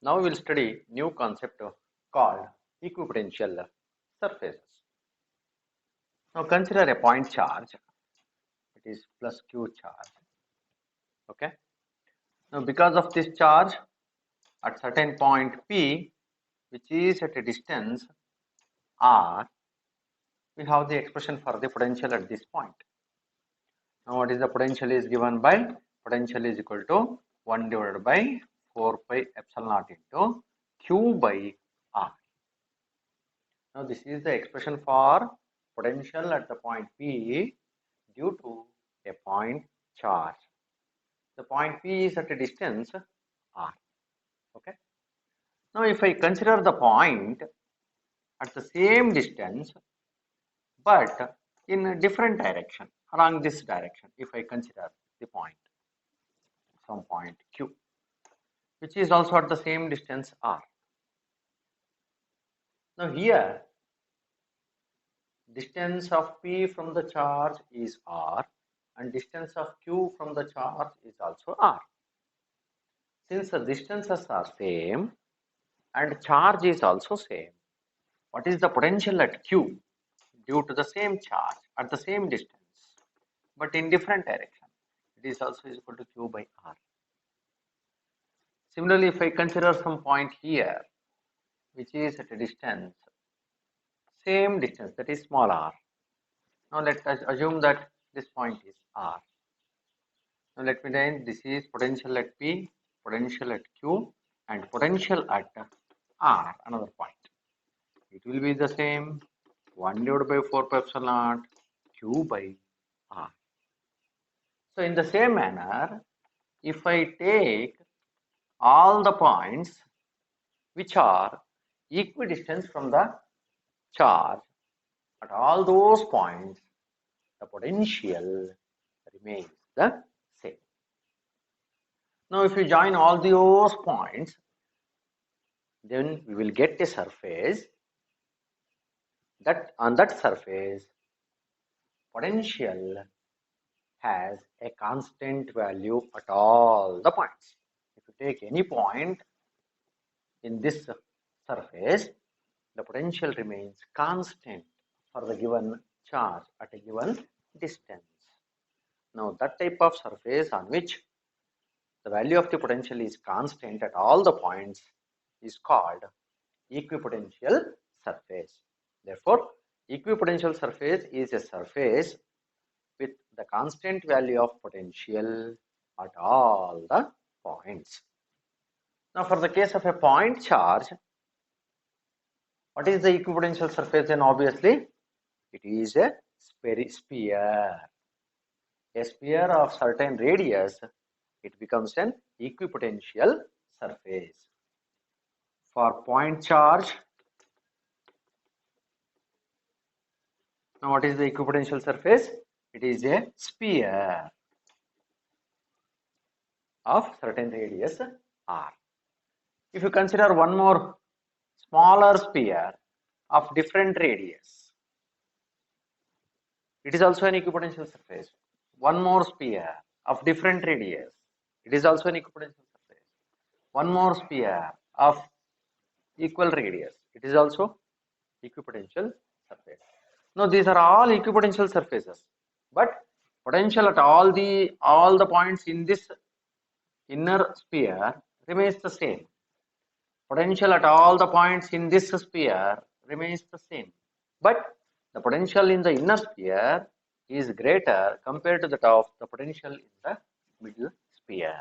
Now we will study new concept called equipotential surfaces. Now consider a point charge. It is plus Q charge. Okay. Now because of this charge at certain point P, which is at a distance R, we have the expression for the potential at this point. Now what is the potential is given by potential is equal to 1 divided by 4 pi epsilon naught into Q by R. Now this is the expression for potential at the point P due to a point charge. The point P is at a distance R. Okay. Now if I consider the point at the same distance but in a different direction, along this direction, if I consider the point from point Q, which is also at the same distance R. Now here distance of P from the charge is R and distance of Q from the charge is also R. Since the distances are same and charge is also same, what is the potential at Q due to the same charge at the same distance but in different direction? It is also equal to Q by R. Similarly, if I consider some point here which is at a distance, same distance, that is small r. Now let us assume that this point is R. Now let me then, this is potential at P, potential at Q and potential at R, another point. It will be the same 1 divided by 4 pi epsilon naught Q by R. So in the same manner, if I take all the points which are equidistant from the charge, at all those points the potential remains the same. Now if you join all those points, then we will get a surface that on that surface potential has a constant value at all the points. If you take any point in this surface, the potential remains constant for the given charge at a given distance. Now that type of surface on which the value of the potential is constant at all the points is called equipotential surface. Therefore, equipotential surface is a surface with the constant value of potential at all the points. Now for the case of a point charge, what is the equipotential surface? Then obviously it is a sphere. A sphere of certain radius, it becomes an equipotential surface. For point charge, now what is the equipotential surface? It is a sphere of certain radius R. If you consider one more smaller sphere of different radius, it is also an equipotential surface. One more sphere of different radius, it is also an equipotential surface. One more sphere of equal radius, it is also equipotential surface. Now these are all equipotential surfaces, but potential at all the points in this inner sphere remains the same. Potential at all the points in this sphere remains the same, but the potential in the inner sphere is greater compared to that of the potential in the middle sphere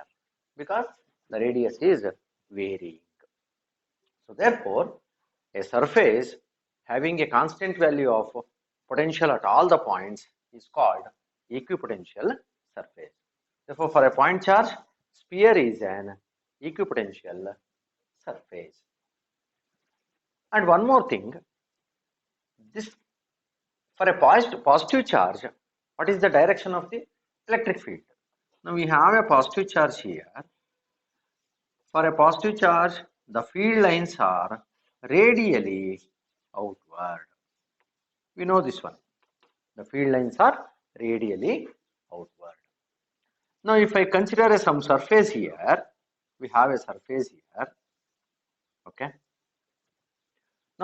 because the radius is varying. So therefore, a surface having a constant value of potential at all the points is called equipotential surface. Therefore, for a point charge, sphere is an equipotential surface. And one more thing, this for a positive charge, what is the direction of the electric field? Now we have a positive charge here. For a positive charge, the field lines are radially outward. We know this one. The field lines are radially outward. Now if I consider some surface here, we have a surface here.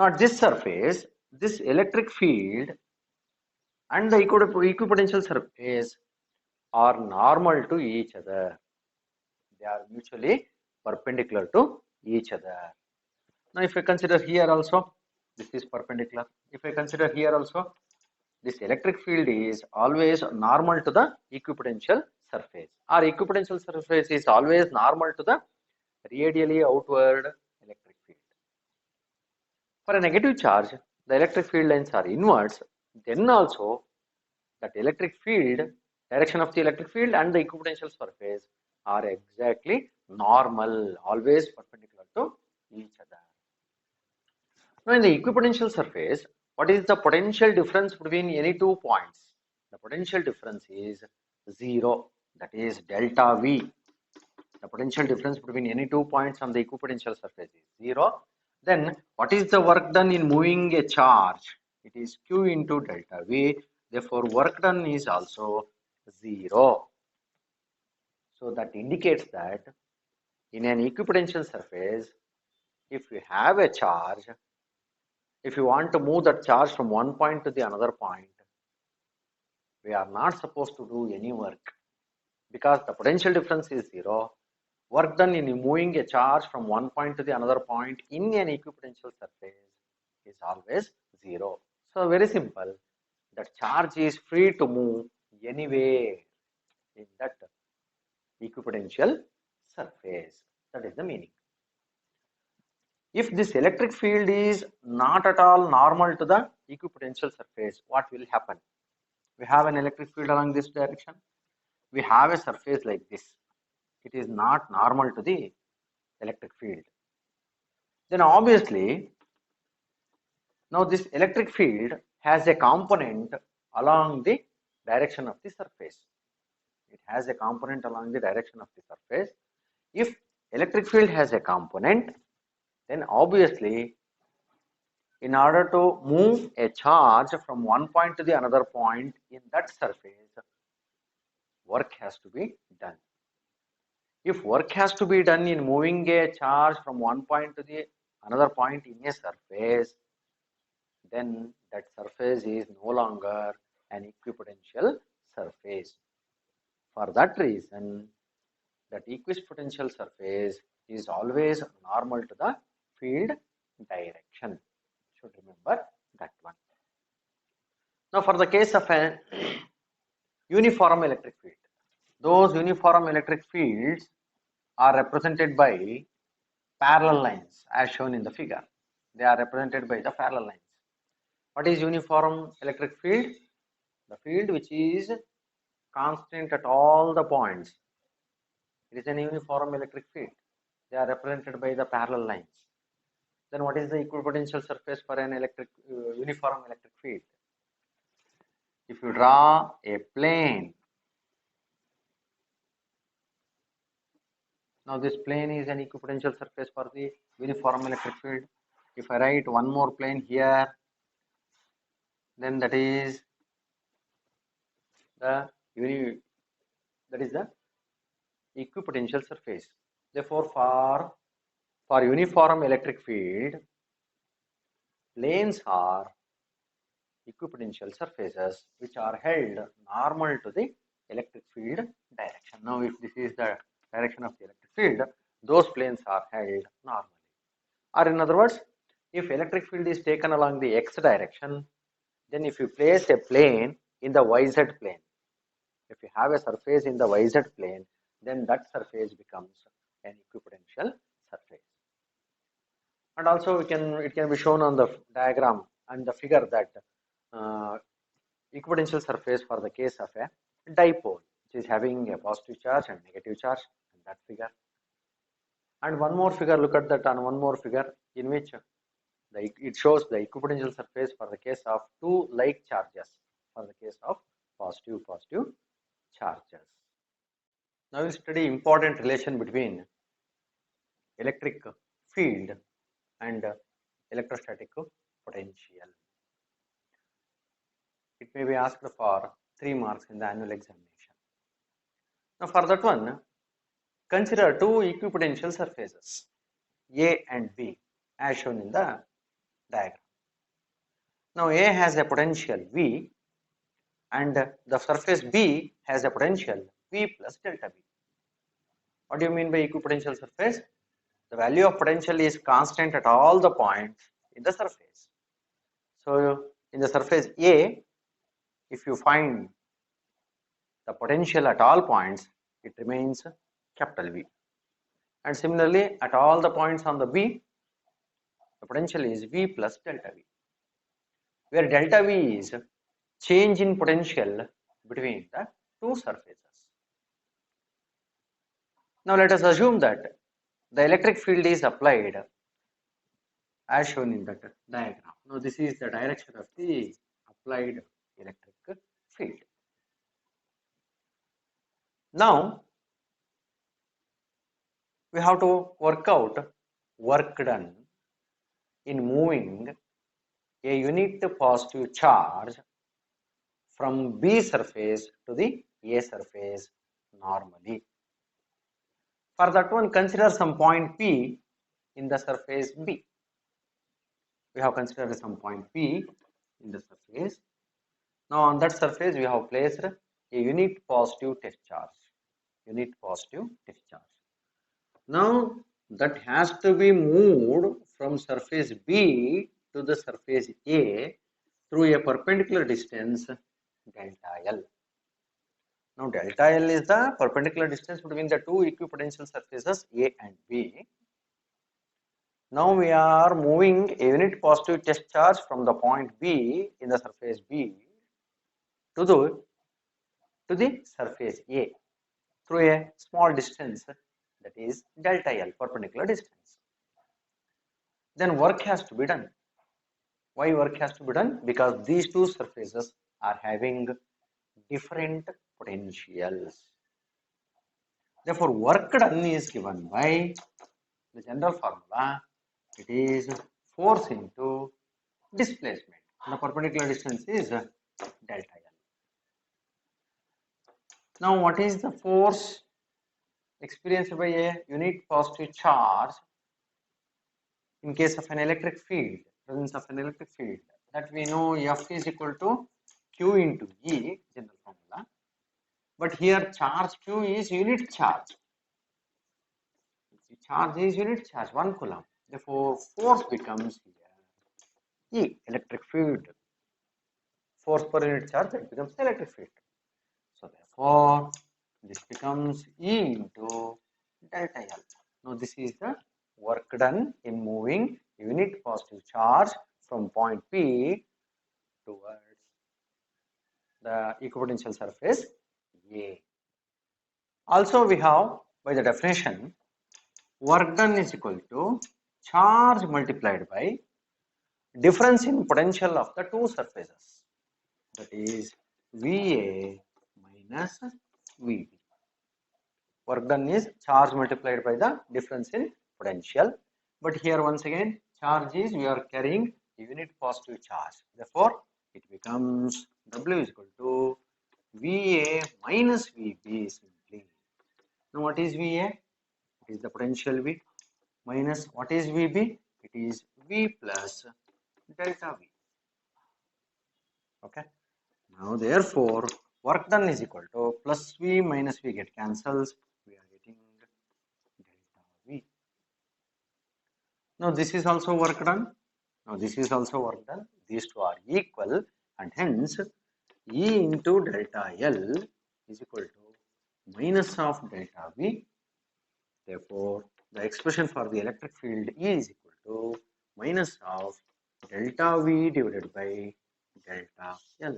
Now at this surface, this electric field and the equipotential surface are normal to each other. They are mutually perpendicular to each other. Now if I consider here also, this is perpendicular. If I consider here also, this electric field is always normal to the equipotential surface, or equipotential surface is always normal to the radially outward electric field. For a negative charge, the electric field lines are inwards, then also that electric field, direction of the electric field and the equipotential surface are exactly normal, always perpendicular to each other. Now in the equipotential surface, what is the potential difference between any 2 points? The potential difference is 0, that is delta V. The potential difference between any 2 points on the equipotential surface is 0. Then what is the work done in moving a charge? It is Q into delta V. Therefore, work done is also 0. So that indicates that in an equipotential surface, if you have a charge, if you want to move that charge from one point to the another point, we are not supposed to do any work because the potential difference is 0. Work done in moving a charge from one point to the another point in an equipotential surface is always 0. So very simple, that charge is free to move anywhere in that equipotential surface. That is the meaning. If this electric field is not at all normal to the equipotential surface, what will happen? We have an electric field along this direction. We have a surface like this. It is not normal to the electric field. Then obviously, now this electric field has a component along the direction of the surface. It has a component along the direction of the surface. If electric field has a component, then obviously in order to move a charge from one point to the another point in that surface, work has to be done. If work has to be done in moving a charge from one point to the another point in a surface, then that surface is no longer an equipotential surface. For that reason, that equipotential surface is always normal to the field direction. Should remember that one. Now for the case of a uniform electric field, those uniform electric fields are represented by parallel lines as shown in the figure. They are represented by the parallel lines. What is uniform electric field? The field which is constant at all the points. It is an uniform electric field. They are represented by the parallel lines. Then what is the equipotential surface for an uniform electric field? If you draw a plane, now this plane is an equipotential surface for the uniform electric field. If I write one more plane here, then that is the equipotential surface. Therefore, for uniform electric field, planes are equipotential surfaces which are held normal to the electric field direction. Now, if this is the direction of the electric field, those planes are held normally. Or in other words, if electric field is taken along the x direction, then if you place a plane in the yz plane, if you have a surface in the yz plane, then that surface becomes an equipotential surface. And also it can be shown on the diagram and the figure that equipotential surface for the case of a dipole, which is having a positive charge and negative charge in that figure. And one more figure, look at that on one more figure in which it shows the equipotential surface for the case of two like charges, for the case of positive charges. Now we'll study important relation between electric field and electrostatic potential. It may be asked for 3 marks in the annual examination. Now for that one, consider two equipotential surfaces A and B as shown in the diagram. Now A has a potential V and the surface B has a potential V plus delta V. What do you mean by equipotential surface? The value of potential is constant at all the points in the surface. So in the surface A, if you find the potential at all points, it remains capital V. And similarly, at all the points on the B, the potential is V plus delta V, where delta V is change in potential between the two surfaces. Now let us assume that the electric field is applied as shown in that diagram. Now this is the direction of the applied electric field. Now we have to work out work done in moving a unit positive charge from B surface to the A surface normally. For that one, consider some point P in the surface B. We have considered some point P in the surface. Now on that surface we have placed a unit positive test charge. Unit positive test charge. Now that has to be moved from surface B to the surface A through a perpendicular distance delta L. Now delta L is the perpendicular distance between the two equipotential surfaces A and B. Now we are moving a unit positive test charge from the point B in the surface B to the surface A through a small distance, that is delta L, perpendicular distance. Then work has to be done. Why work has to be done? Because these two surfaces are having different potentials. Therefore, work done is given by the general formula. It is force into displacement. The perpendicular distance is delta L. Now, what is the force experienced by a unit positive charge in case of an electric field, presence of an electric field? That we know F is equal to Q into E, general formula. But here charge Q is unit charge. Charge is unit charge, 1 coulomb. Therefore, force becomes here E, electric field. Force per unit charge, that becomes electric field. So therefore, this becomes E into delta L. Now this is the work done in moving unit positive charge from point P towards the equipotential surface A. Also we have, by the definition, work done is equal to charge multiplied by difference in potential of the two surfaces, that is VA minus VB. Work done is charge multiplied by the difference in potential, but here once again charge is, we are carrying a unit positive charge, therefore it becomes W is equal to VA minus VB simply. Now what is VA? It is the potential V, minus what is VB? It is V plus delta V. Okay. Now therefore work done is equal to plus V minus V get cancels. We are getting delta V. Now this is also work done. Now this is also work done. These two are equal, and hence E into delta L is equal to minus of delta V. Therefore, the expression for the electric field E is equal to minus of delta V divided by delta L.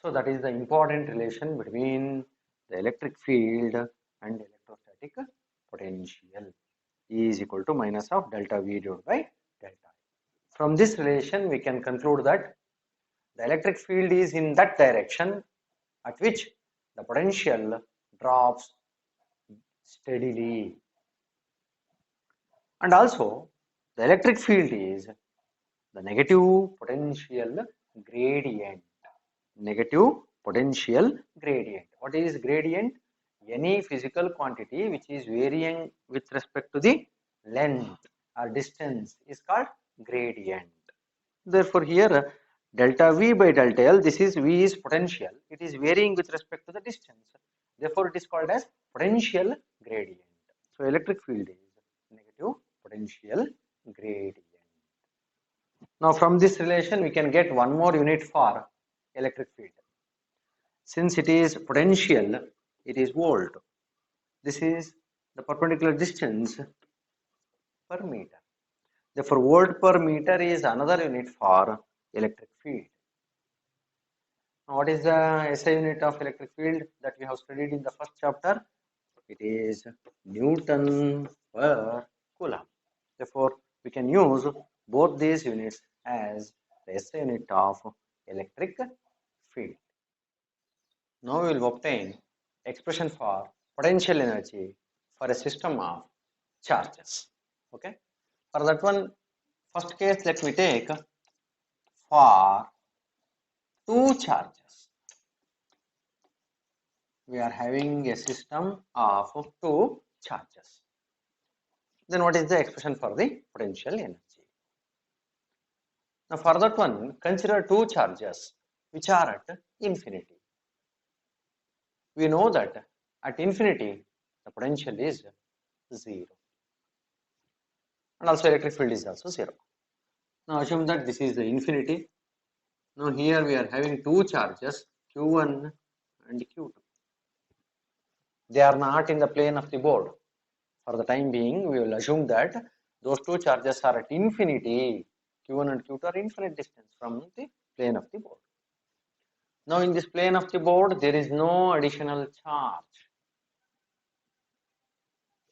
So that is the important relation between the electric field and electrostatic potential. E is equal to minus of delta V divided by delta. From this relation, we can conclude that the electric field is in that direction at which the potential drops steadily. And also, the electric field is the negative potential gradient. Negative potential gradient. What is gradient? Any physical quantity which is varying with respect to the length or distance is called gradient. Therefore, here delta V by delta L, this is V is potential. It is varying with respect to the distance. Therefore, it is called as potential gradient. So, electric field is negative potential gradient. Now, from this relation, we can get one more unit for electric field. Since it is potential, it is volt. This is the perpendicular distance per meter. Therefore, volt per meter is another unit for electric field. Now, what is the SI unit of electric field that we have studied in the first chapter? It is Newton per Coulomb. Therefore, we can use both these units as the SI unit of electric field. Now we will obtain expression for potential energy for a system of charges. Okay. For that one, first case, let me take for two charges. We are having a system of two charges. Then what is the expression for the potential energy? Now for that one, consider two charges which are at infinity. We know that at infinity, the potential is 0. And also electric field is also 0. Now assume that this is the infinity. Now here we are having two charges, Q1 and Q2. They are not in the plane of the board. For the time being, we will assume that those two charges are at infinity. Q1 and Q2 are infinite distance from the plane of the board. Now in this plane of the board, there is no additional charge.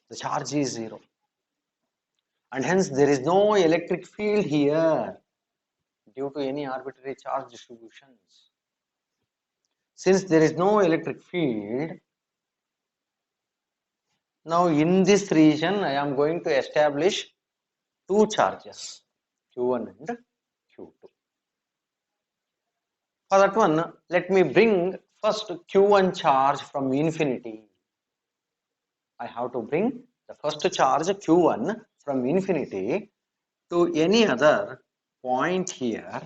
The charge is 0. And hence there is no electric field here due to any arbitrary charge distributions. Since there is no electric field, now in this region I am going to establish two charges, Q1 and Q2. For that one, let me bring first Q1 charge from infinity. I have to bring the first charge Q1 from infinity to any other point here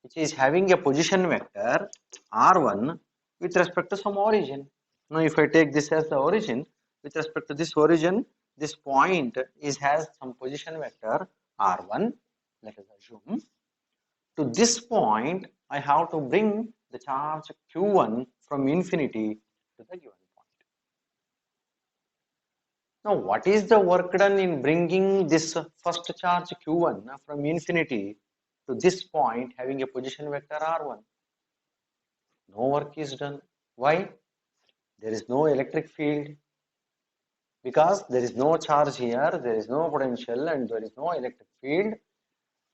which is having a position vector R1 with respect to some origin. Now if I take this as the origin, with respect to this origin, this point has some position vector R1, let us assume. To this point, I have to bring the charge Q1 from infinity to the given point. Now what is the work done in bringing this first charge Q1 from infinity to this point having a position vector R1? No work is done. Why? There is no electric field. Because there is no charge here, there is no potential and there is no electric field.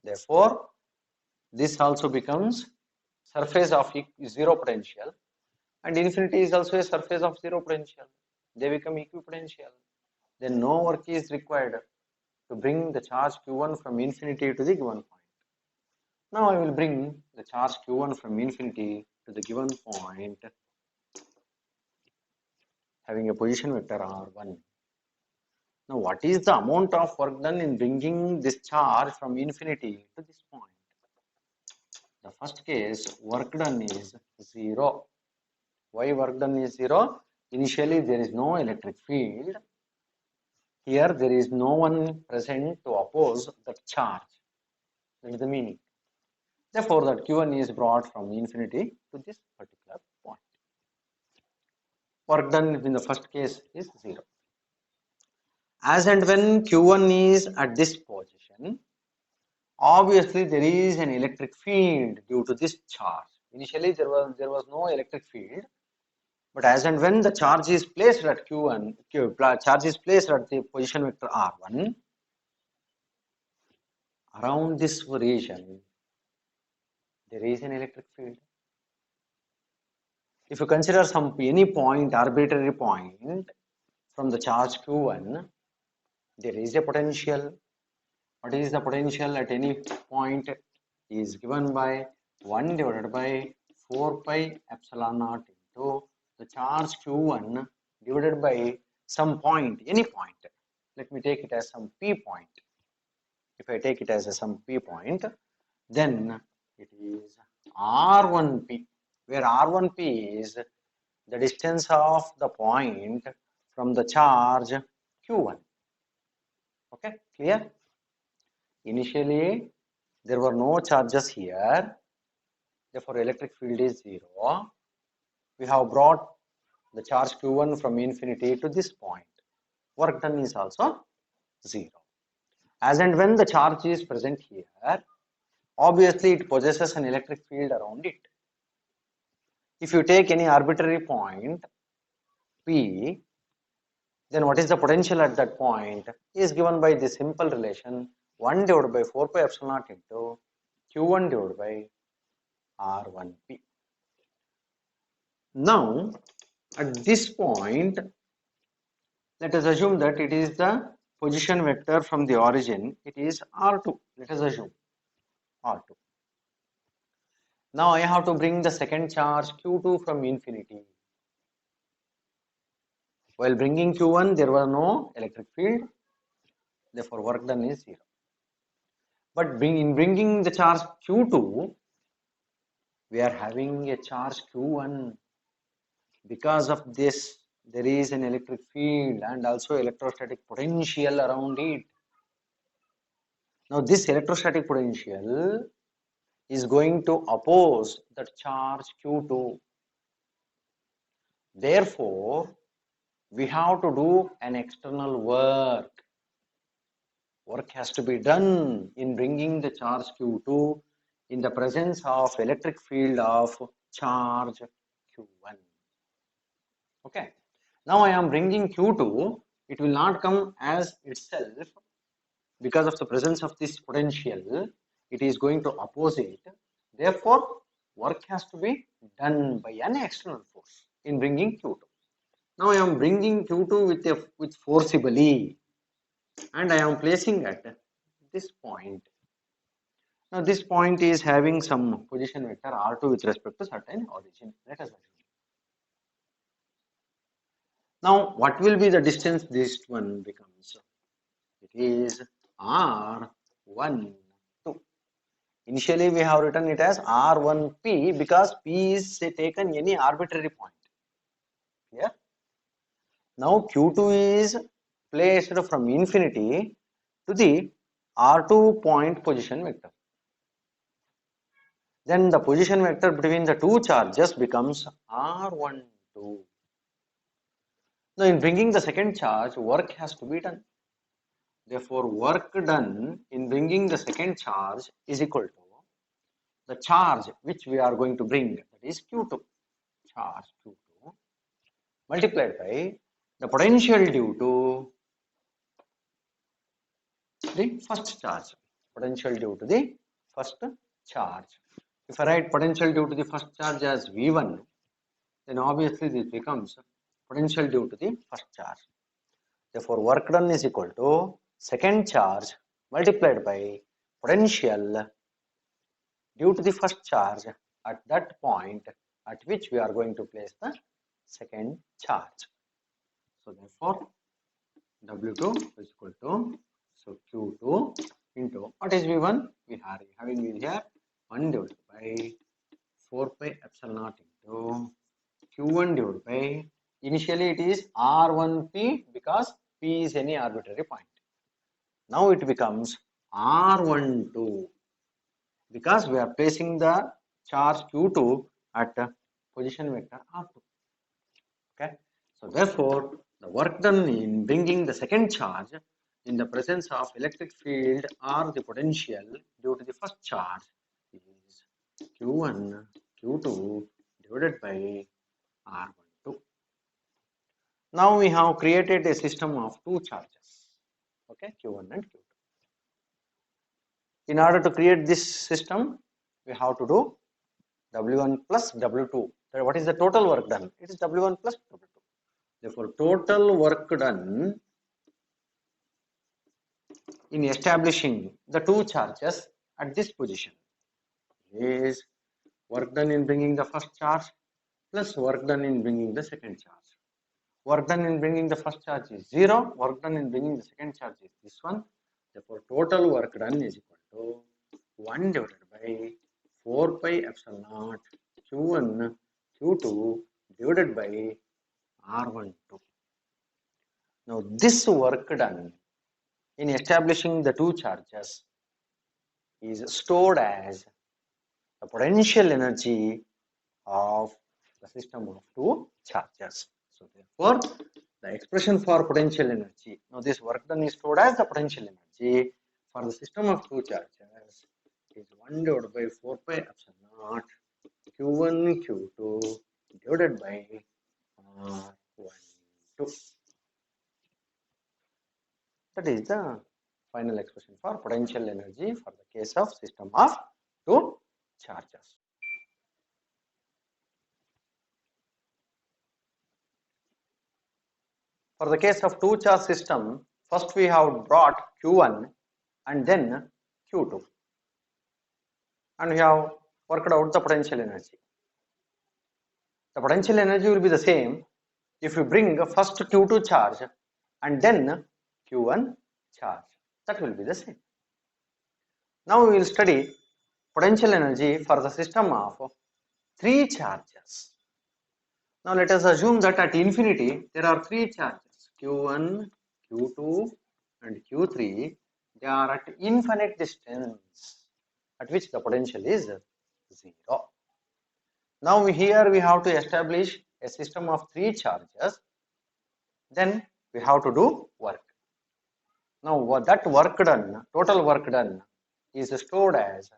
Therefore, this also becomes surface of zero potential, and infinity is also a surface of zero potential. They become equipotential. Then no work is required to bring the charge Q1 from infinity to the given point. Now I will bring the charge Q1 from infinity to the given point having a position vector R1. Now what is the amount of work done in bringing this charge from infinity to this point? The first case, work done is 0. Why work done is 0? Initially there is no electric field. Here there is no one present to oppose the charge. That is the meaning. Therefore that Q1 is brought from infinity to this particular point. Work done in the first case is 0. As and when Q1 is at this position, obviously there is an electric field due to this charge. Initially there was no electric field, but as and when the charge is placed at Q1, charge is placed at the position vector R1, around this region there is an electric field. If you consider any point, arbitrary point from the charge Q1, there is a potential. What is the potential at any point is given by 1 divided by 4 pi epsilon naught into the charge Q1 divided by some point, any point. Let me take it as some P point. if I take it as some P point, then it is R1P, where R1P is the distance of the point from the charge Q1. Okay, clear? Initially, there were no charges here, therefore electric field is 0. We have brought the charge Q1 from infinity to this point. Work done is also 0. As and when the charge is present here, obviously it possesses an electric field around it. If you take any arbitrary point P, then what is the potential at that point is given by the simple relation 1 divided by 4 pi epsilon naught into Q1 divided by R1P. Now, at this point, let us assume that it is the position vector from the origin. It is R2. Let us assume R2. Now I have to bring the second charge Q2 from infinity. While bringing Q1, there was no electric field. Therefore, work done is 0. But in bringing the charge Q2, we are having a charge Q1. Because of this, there is an electric field and also electrostatic potential around it. Now, this electrostatic potential is going to oppose the charge Q2. Therefore, we have to do an external work. Work has to be done in bringing the charge Q2 in the presence of electric field of charge Q1. Okay. Now I am bringing Q2. It will not come as itself because of the presence of this potential. It is going to oppose it. Therefore, work has to be done by an external force in bringing Q2. Now I am bringing Q2 with forcibly, and I am placing at this point. Now this point is having some position vector R2 with respect to certain origin. Let us assume. Now what will be the distance this one becomes? It is R12. Initially we have written it as R1P because P is taken any arbitrary point. Clear? Now Q2 is placed from infinity to the R2 point position vector. Then the position vector between the two charges becomes R12. Now in bringing the second charge, work has to be done. Therefore, work done in bringing the second charge is equal to the charge which we are going to bring, that is Q2, charge Q2, multiplied by the potential due to the first charge, potential due to the first charge. If I write potential due to the first charge as V1, then obviously this becomes potential due to the first charge. Therefore, work done is equal to second charge multiplied by potential due to the first charge at that point at which we are going to place the second charge. So therefore, W2 is equal to, so Q2 into, what is V1? We are having it here 1 divided by 4 pi epsilon naught into Q1 divided by, initially it is R1P because P is any arbitrary point. Now it becomes R12 because we are placing the charge Q2 at position vector R2. Okay. So therefore, the work done in bringing the second charge in the presence of electric field or the potential due to the first charge is Q1, Q2 divided by R12. Now we have created a system of two charges, okay, Q1 and Q2. In order to create this system, we have to do W1 plus W2. What is the total work done? It is W1 plus W2. Therefore, total work done in establishing the two charges at this position is work done in bringing the first charge plus work done in bringing the second charge. Work done in bringing the first charge is 0. Work done in bringing the second charge is this one. Therefore, total work done is equal to 1 divided by 4 pi epsilon naught Q1 Q2 divided by R12. Now, this work done in establishing the two charges is stored as the potential energy of the system of two charges. So, therefore, the expression for potential energy. Now, this work done is stored as the potential energy for the system of two charges is 1 divided by 4 pi epsilon naught Q1 Q2 divided by R12. That is the final expression for potential energy for the case of system of two charges. For the case of two charge system, first we have brought Q1 and then Q2, and we have worked out the potential energy. The potential energy will be the same if you bring first Q2 charge and then Q1 charge. That will be the same. Now we will study potential energy for the system of three charges. Now let us assume that at infinity there are three charges Q1, Q2 and Q3. They are at infinite distance at which the potential is 0. Now here we have to establish a system of three charges. Then we have to do work. Now that work done, total work done is stored as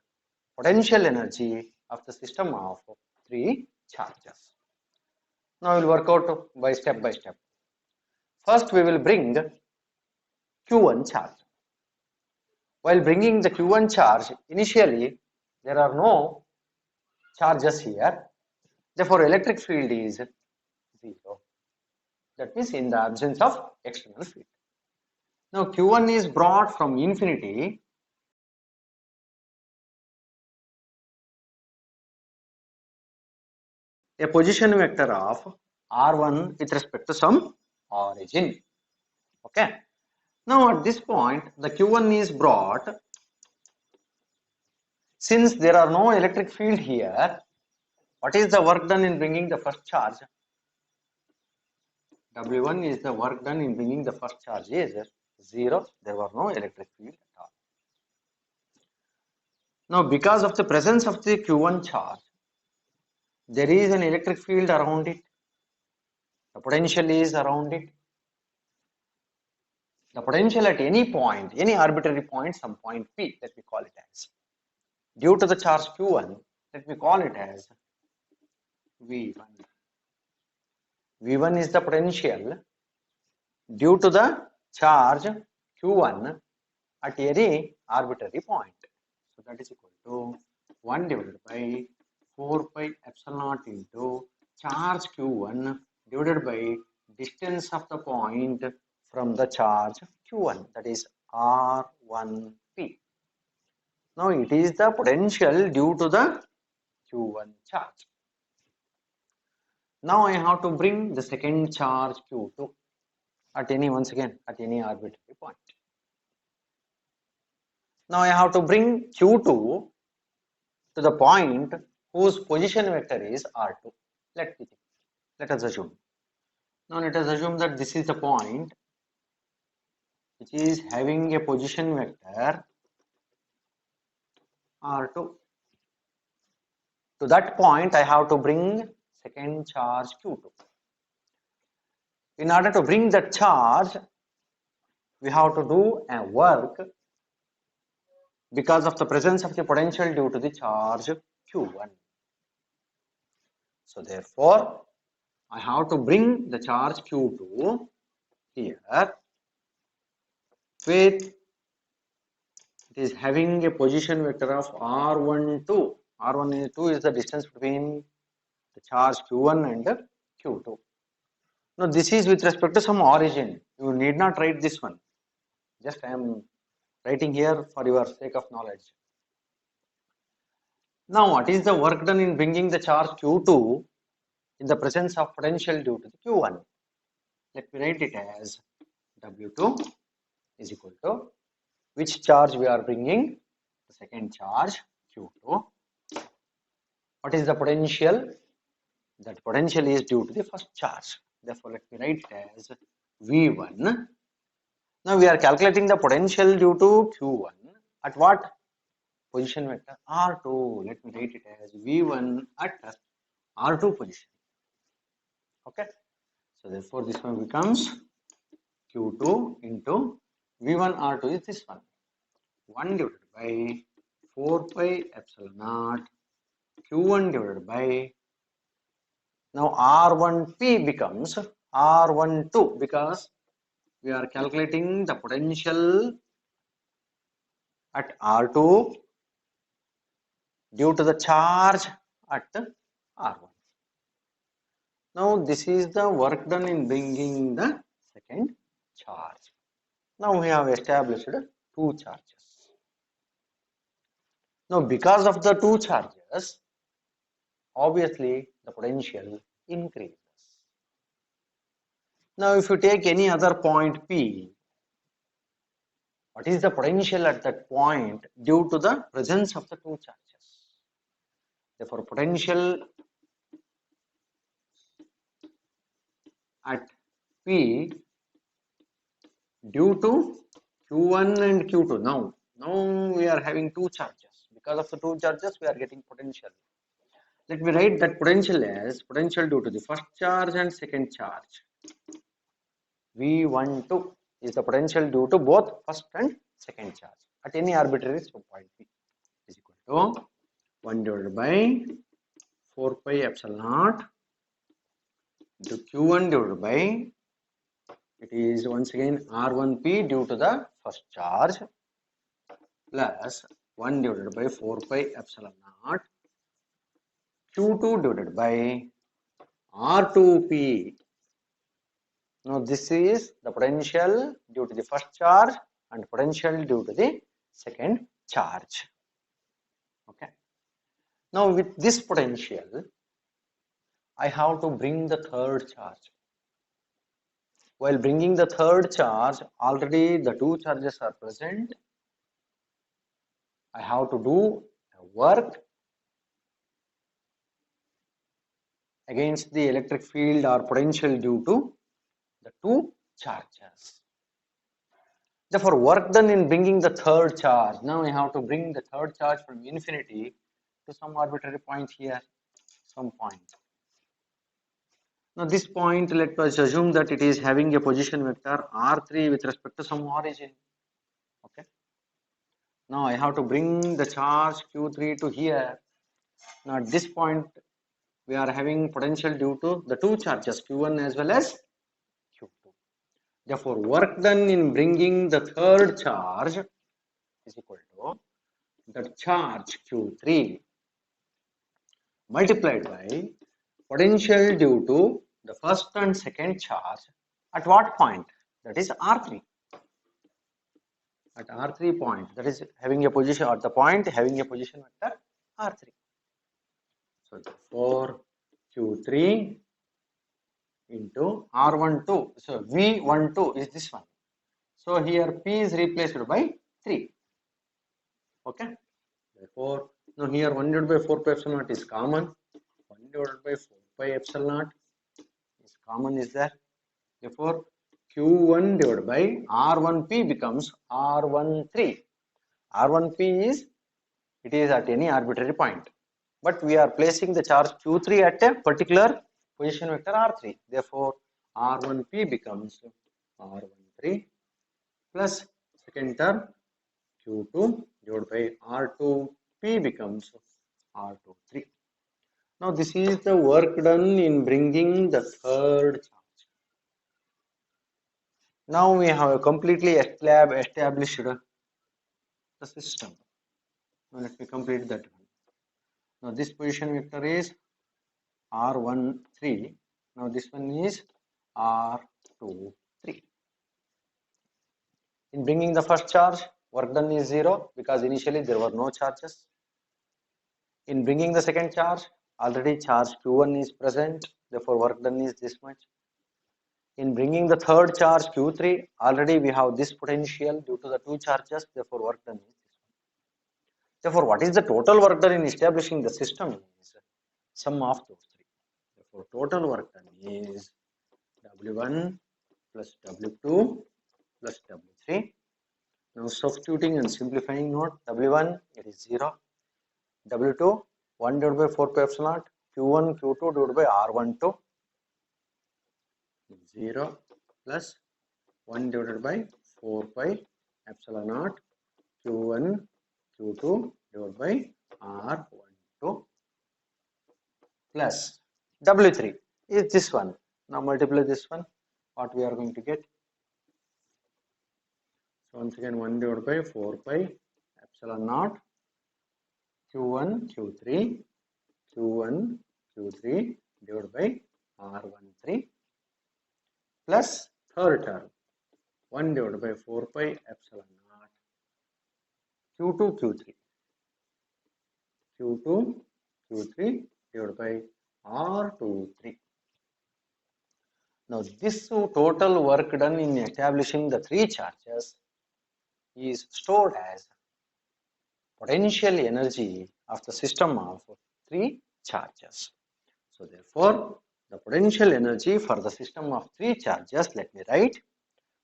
potential energy of the system of three charges. Now we will work out by step. First we will bring Q1 charge. While bringing the Q1 charge, initially there are no charges here. Therefore, electric field is 0. That means in the absence of external field. Now Q1 is brought from infinity a position vector of R1 with respect to some origin. Okay. Now at this point the Q1 is brought. Since there are no electric field here, what is the work done in bringing the first charge? W1 is the work done in bringing the first charge is 0. There were no electric field at all. Now because of the presence of the Q1 charge, there is an electric field around it. The potential is around it. The potential at any point, any arbitrary point, some point P, let me call it as, due to the charge Q1, let me call it as V1. V1 is the potential due to the charge Q1 at any arbitrary point. So that is equal to 1 divided by 4 pi epsilon naught into charge Q1 divided by distance of the point from the charge Q1, that is R1P. Now it is the potential due to the Q1 charge. Now I have to bring the second charge Q2 at any, once again, at any arbitrary point. Now I have to bring Q2 to the point whose position vector is R2. Let us assume. Now let us assume that this is the point which is having a position vector R2. To that point I have to bring second charge Q2. In order to bring that charge, we have to do a work because of the presence of the potential due to the charge Q1. So therefore, I have to bring the charge Q2 here with, it is having a position vector of R12. R12 is the distance between the charge Q1 and Q2. Now this is with respect to some origin. You need not write this one. Just I am writing here for your sake of knowledge. Now what is the work done in bringing the charge Q2 in the presence of potential due to the Q1? Let me write it as W2 is equal to which charge we are bringing? The second charge Q2. What is the potential? That potential is due to the first charge. Therefore, let me write it as V1. Now we are calculating the potential due to Q1 at what position vector? R2. Let me write it as V1 at R2 position. Okay. So therefore, this one becomes Q2 into V1 R2 is this one. 1 divided by 4 pi epsilon naught Q1 divided by, now R1P becomes R12 because we are calculating the potential at R2 due to the charge at R1. Now this is the work done in bringing the second charge. Now we have established two charges. Now because of the two charges, obviously the potential increases. Now if you take any other point P, what is the potential at that point due to the presence of the two charges? Therefore, potential at P due to Q1 and Q2. Now we are having two charges. Because of the two charges, we are getting potential. Let me write that potential as potential due to the first charge and second charge. V12 is the potential due to both first and second charge at any arbitrary point P is equal to 1 divided by 4 pi epsilon naught into Q1 divided by, it is once again R1P due to the first charge plus 1 divided by 4 pi epsilon naught Q2 divided by R2P. Now this is the potential due to the first charge and potential due to the second charge. Okay. Now with this potential, I have to bring the third charge. While bringing the third charge, already the two charges are present. I have to do work against the electric field or potential due to the two charges. Therefore, work done in bringing the third charge. Now I have to bring the third charge from infinity to some arbitrary point here, some point. Now this point, let us assume that it is having a position vector R3 with respect to some origin. Okay. Now I have to bring the charge Q3 to here. Now at this point, we are having potential due to the two charges Q1 as well as Q2. Therefore, work done in bringing the third charge is equal to the charge Q3 multiplied by potential due to the first and second charge at what point? That is R3. At R3 point, that is having a position at the point having a position vector R3. So therefore, Q3 into R12. So V12 is this one. So here P is replaced by 3. Okay. Therefore, now here 1 divided by 4 pi epsilon naught is common. 1 divided by 4 pi epsilon naught is common is there. Therefore, Q1 divided by R1P becomes R13. R1P is, it is at any arbitrary point. But we are placing the charge Q3 at a particular position vector R3. Therefore, R1P becomes R13 plus second term Q2 divided by R2P becomes R23. Now this is the work done in bringing the third charge. Now we have completely established the system. Now let me complete that one. Now this position vector is R13. Now this one is R23. In bringing the first charge, work done is 0 because initially there were no charges. In bringing the second charge, already charge Q1 is present. Therefore, work done is this much. In bringing the third charge Q3, already we have this potential due to the two charges, therefore work done is this one. Therefore, what is the total work done in establishing the system is sum of those three. Therefore, total work done is W1 plus W2 plus W3. Now substituting and simplifying note, W1 it is 0, W2 1 divided by 4 pi epsilon naught, Q1 Q2 divided by R12 0 plus 1 divided by 4 pi epsilon naught Q1 Q2 divided by R12 plus W3 is this one. Now multiply this one, what we are going to get? So once again 1 divided by 4 pi epsilon naught Q1 Q3 Q1 Q3 divided by R13 plus third term 1 divided by 4 pi epsilon naught Q2 Q3 Q2 Q3 divided by R23. Now this total work done in establishing the three charges is stored as potential energy of the system of three charges. So therefore, the potential energy for the system of three charges, let me write.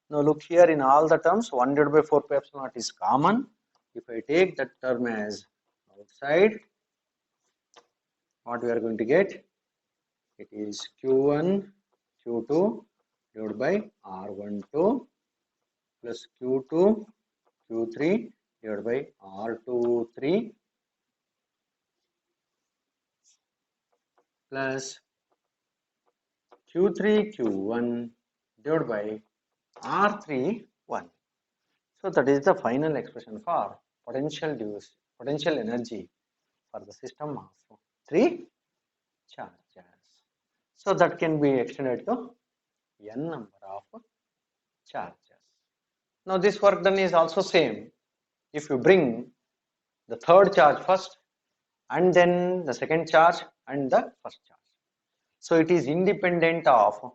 Now look here, in all the terms 1 divided by 4 pi epsilon naught is common. If I take that term as outside, what we are going to get? It is Q1 Q2 divided by R12 plus Q2 Q3 divided by R23 plus Q3 Q1 divided by R31. So that is the final expression for potential energy for the system of three charges. So that can be extended to n number of charges. Now this work done is also same. If you bring the third charge first and then the second charge and the first charge. So it is independent of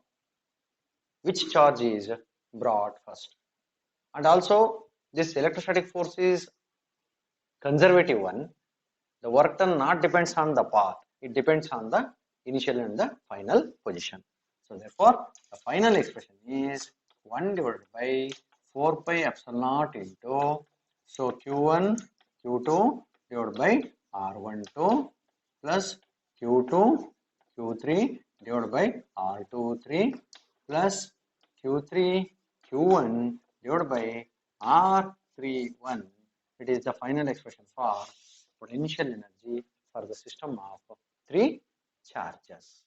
which charge is brought first. And also this electrostatic force is conservative one. The work done not depends on the path, it depends on the initial and the final position. So therefore the final expression is 1 divided by 4 pi epsilon naught into, so Q1 Q2 divided by R12 plus Q2 Q3 divided by R23 plus Q3 Q1 divided by R31. It is the final expression for potential energy for the system of three charges.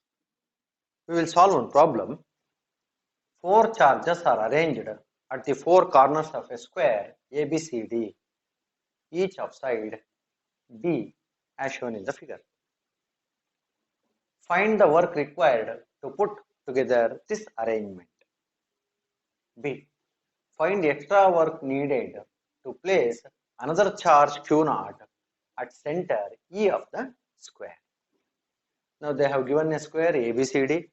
We will solve one problem. Four charges are arranged at the four corners of a square ABCD, each of side B as shown in the figure. Find the work required to put together this arrangement. B. Find extra work needed to place another charge Q0 at center E of the square. Now they have given a square ABCD.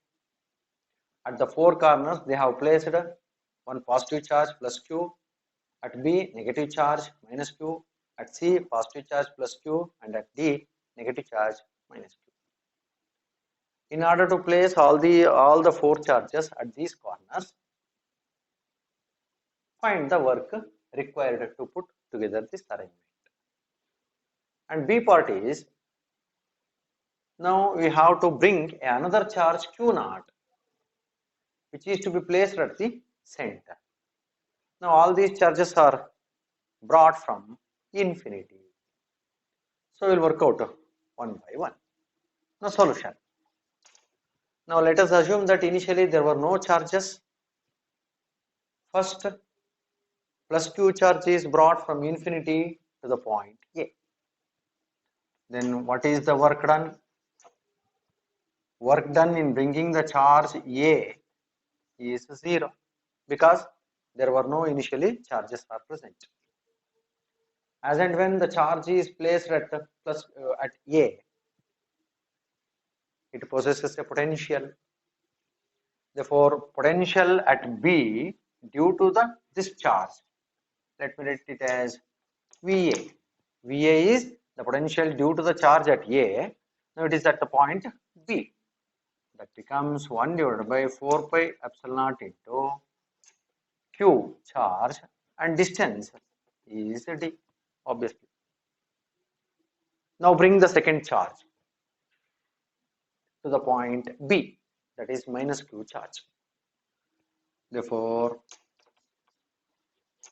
At the four corners they have placed one positive charge plus Q, at B negative charge minus Q, at C positive charge plus Q, and at D negative charge minus Q. In order to place all the four charges at these corners, find the work required to put together this arrangement. And B part is, now we have to bring another charge Q0, which is to be placed at the center. Now all these charges are brought from infinity. So we will work out one by one. Now solution. Now let us assume that initially there were no charges. First plus Q charge is brought from infinity to the point A. Then what is the work done? Work done in bringing the charge A is 0 because there were no initially charges are present. As and when the charge is placed at A, it possesses a potential. Therefore, potential at B due to this charge, let me write it as VA. VA is the potential due to the charge at A. Now it is at the point B. That becomes 1 divided by 4 pi epsilon naught into Q charge, and distance is D, obviously. Now bring the second charge to the point B, that is minus Q charge. Therefore,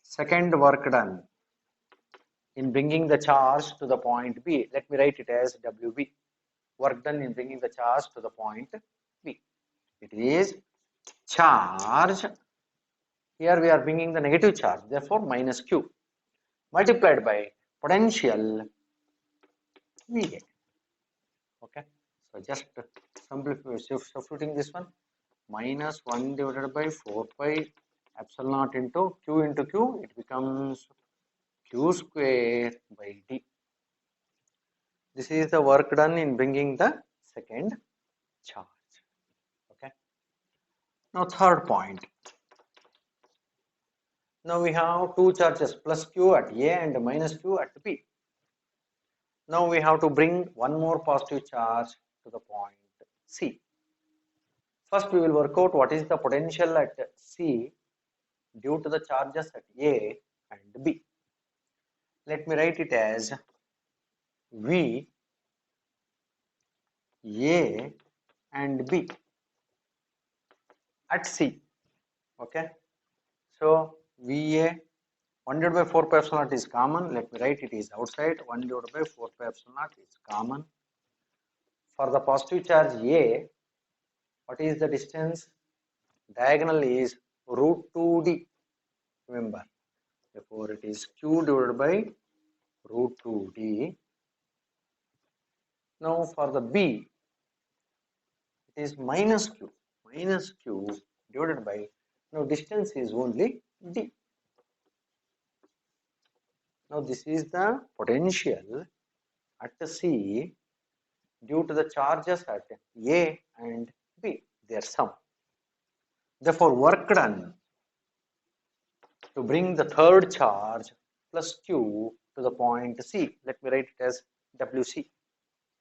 second work done in bringing the charge to the point B, let me write it as WB. Work done in bringing the charge to the point B. It is charge. Here we are bringing the negative charge, therefore minus Q, multiplied by potential VA. Okay, so just substituting this one, minus 1 divided by 4 pi epsilon naught into Q, it becomes Q square by D. This is the work done in bringing the second charge. Okay. Now third point. Now we have two charges, plus Q at A and minus Q at B. Now we have to bring one more positive charge to the point C. First we will work out what is the potential at C due to the charges at A and B. Let me write it as V A and B at C. Okay, so VA 1 divided by 4 pi epsilon naught is common. Let me write it is outside. 1 divided by 4 pi epsilon naught is common. For the positive charge A, what is the distance? Diagonal is root 2D. Remember, therefore it is Q divided by root 2D. Now for the B, it is minus Q divided by, now distance is only D. Now this is the potential at C due to the charges at A and B, their sum. Therefore, work done to bring the third charge plus Q to the point C, let me write it as WC,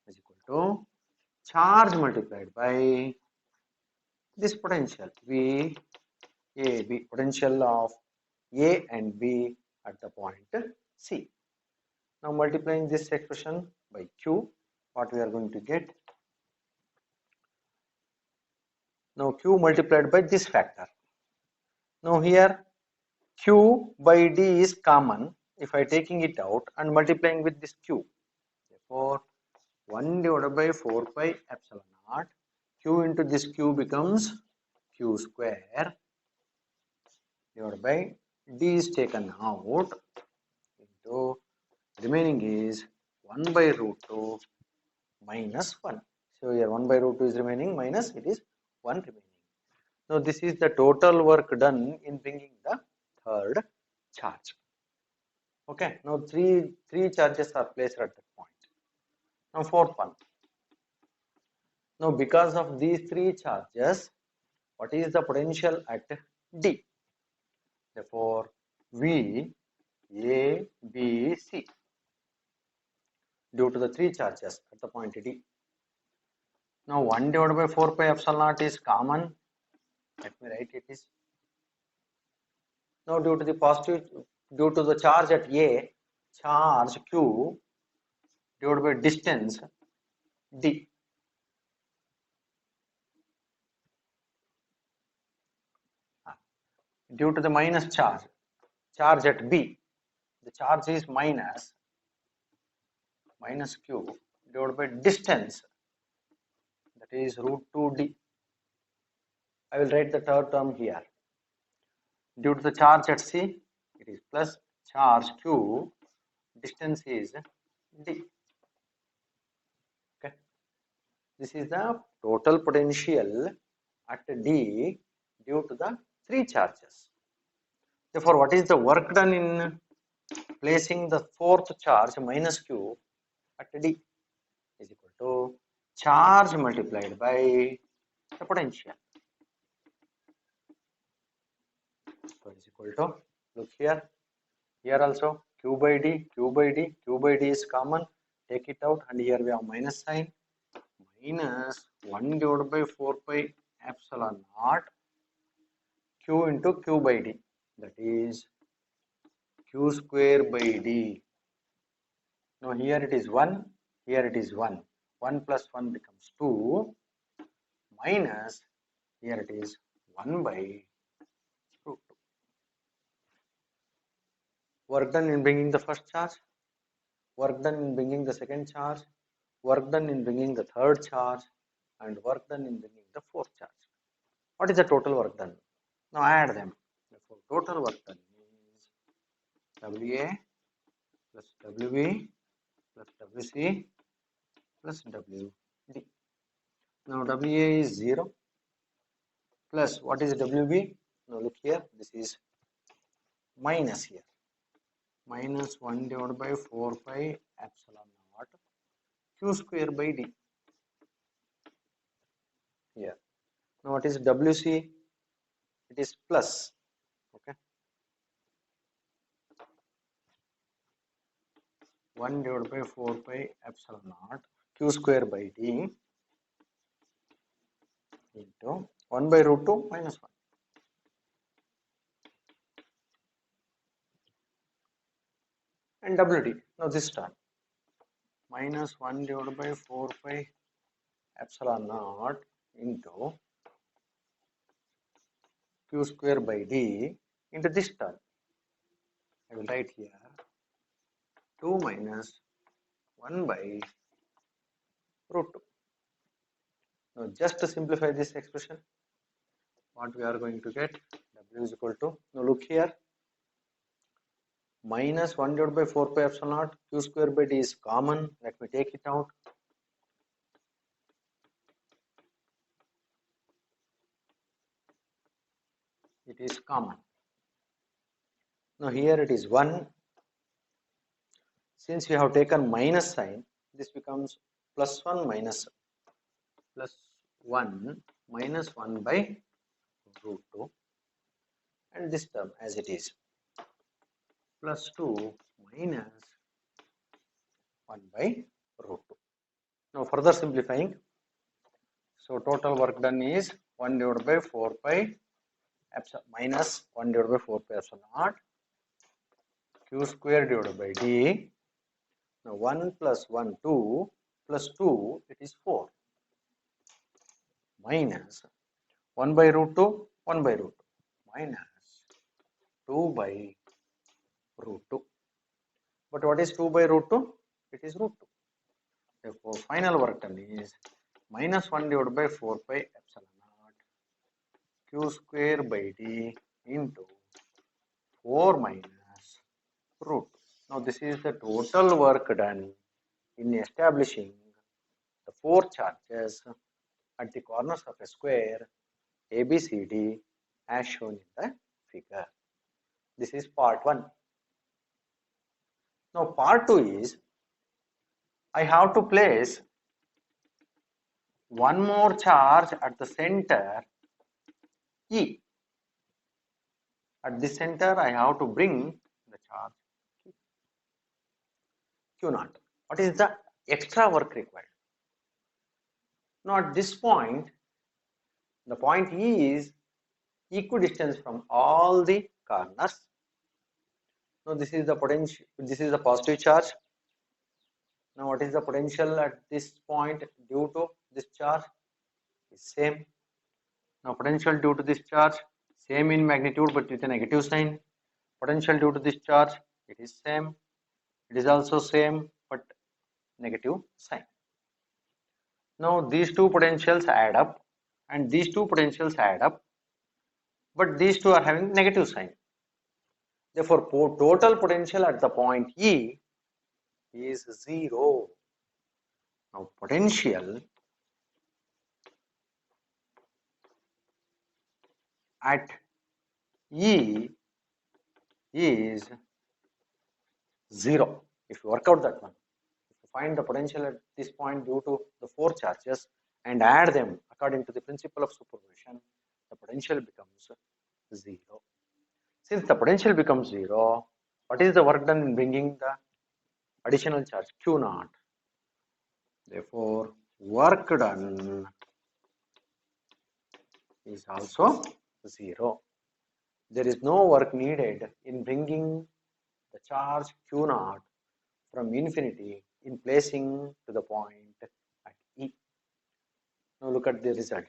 is equal to charge multiplied by this potential VAB, potential of A and B at the point C. Now multiplying this expression by Q, what we are going to get? Now Q multiplied by this factor. Now here Q by D is common if I taking it out and multiplying with this Q. Therefore 1 divided by 4 pi epsilon naught, Q into this Q becomes Q square divided by D is taken out into remaining is 1 by root 2 minus 1. So here 1 by root 2 is remaining, minus it is 1 remaining. Now this is the total work done in bringing the third charge. Okay, now three charges are placed at that point. Now fourth one. Now because of these three charges, what is the potential at D? Therefore V A B C due to the three charges at the point D. Now 1 divided by 4 pi epsilon naught is common. Let me write it is. Now due to the charge at A, charge Q divided by distance D. Due to the minus charge at B, the charge is minus Q divided by distance, that is root 2D. I will write the third term here. Due to the charge at C, it is plus charge Q, distance is D. Okay, this is the total potential at D due to the three charges. Therefore, what is the work done in placing the fourth charge minus Q at D is equal to charge multiplied by the potential. is equal to, look here also q by d, q by d, q by d is common, take it out, and here we have minus sign, minus 1 divided by 4 pi epsilon naught q into q by d, that is q square by d. Now here it is 1, here it is 1. 1 plus 1 becomes 2, minus here it is 1 by root 2. Work done in bringing the first charge, work done in bringing the second charge, work done in bringing the third charge, and work done in bringing the fourth charge. What is the total work done? Now add them. Therefore, total work done is WA plus WB plus WC plus WD. Now WA is 0 plus what is WB? Now look here, this is minus here. Minus 1 divided by 4 pi epsilon naught q square by d. Here. Now what is WC? It is plus. Okay. 1 divided by 4 pi epsilon naught q square by d into 1 by root 2 minus 1. And WD. Now this term. Minus 1 divided by 4 pi epsilon naught into q square by d into this term. I will write here 2 minus 1 by root 2. Now just to simplify this expression, what we are going to get, W is equal to, now look here, minus 1 divided by 4 pi epsilon naught q square by d is common. Let me take it out. It is common. Now here it is 1. Since we have taken minus sign, this becomes plus 1 minus 1 by root 2, and this term as it is plus 2 minus 1 by root 2. Now further simplifying, so total work done is 1 divided by 4 pi epsilon minus 1 divided by 4 pi epsilon naught q square divided by d. Now 1 plus 1 2 plus 2 it is 4 minus 1 by root 2 1 by root 2 minus 2 by root 2. But what is 2 by root 2? It is root 2. Therefore, final work done is minus 1 divided by 4 pi epsilon naught q square by d into 4 minus root 2. Now, this is the total work done in establishing the 4 charges at the corners of a square ABCD as shown in the figure. This is part 1. Now, part 2 is I have to place one more charge at the center E. At this center, I have to bring the charge Q naught. What is the extra work required? Now, at this point, the point E is equidistant from all the corners. Now, this is the potential. This is the positive charge. Now, what is the potential at this point due to this charge? Is same. Now, potential due to this charge same in magnitude but with a negative sign. Potential due to this charge, it is same. It is also same but negative sign. Now, these two potentials add up and these two potentials add up, but these two are having negative sign. Therefore, total potential at the point E is 0. Now, potential at E is 0. If you work out that one, if you find the potential at this point due to the 4 charges and add them according to the principle of superposition, the potential becomes 0. Since the potential becomes 0, what is the work done in bringing the additional charge? Q naught. Therefore, work done is also 0. There is no work needed in bringing the charge Q naught from infinity in placing to the point at E. Now look at the result.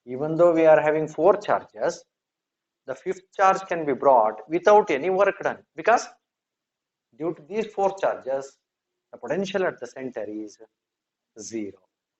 Even though we are having 4 charges, the fifth charge can be brought without any work done, because due to these 4 charges, the potential at the center is 0.